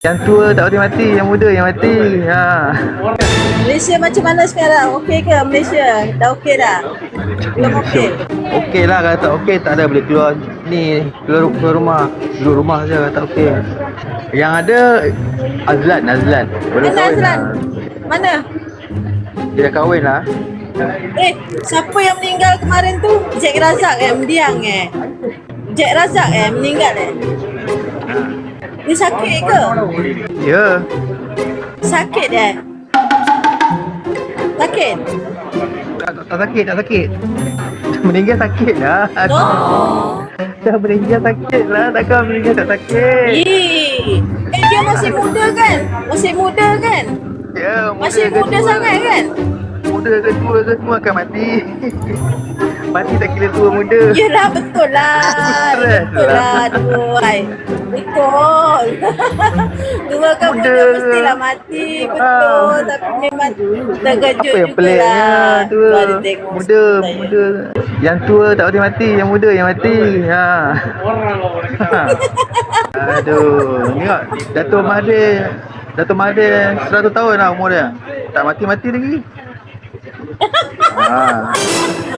Yang tua tak boleh mati, yang muda yang mati. Ha. Malaysia macam mana sekarang? Okey ke Malaysia? Dah okey dah? Belum okey? Okey lah, kalau tak okey tak ada boleh keluar ni, keluar rumah. Duduk rumah saja kalau tak okey. Yang ada Azlan. Boleh Mana kahwin Azlan? lah. Mana? Dia dah kahwin lah. Siapa yang meninggal kemarin tu? Jack Razak mendiang Jack Razak meninggal Dia sakit ke? Ya. Sakit Sakit? Tak sakit. Meninggal sakit lah. Oh. Dah meninggal sakit lah. Takkan meninggal tak sakit. Dia masih muda kan? Ya, Masih ke muda tua. sangat kan? Muda ke tua ke semua akan mati. Mati tak kira tua muda. Yelah betul lah. Betul lah. Aduh. Betul. Dua kan Muda muda ke? mestilah mati. Betul. Tapi memang terkejut Apa yang peliknya jugalah. tua. Ada tengok Muda. saya. Yang tua tak boleh mati, yang muda yang mati. Ha. Aduh, tengok Dato' Mahathir 100 tahun lah umur dia. Tak mati-mati lagi. Ha.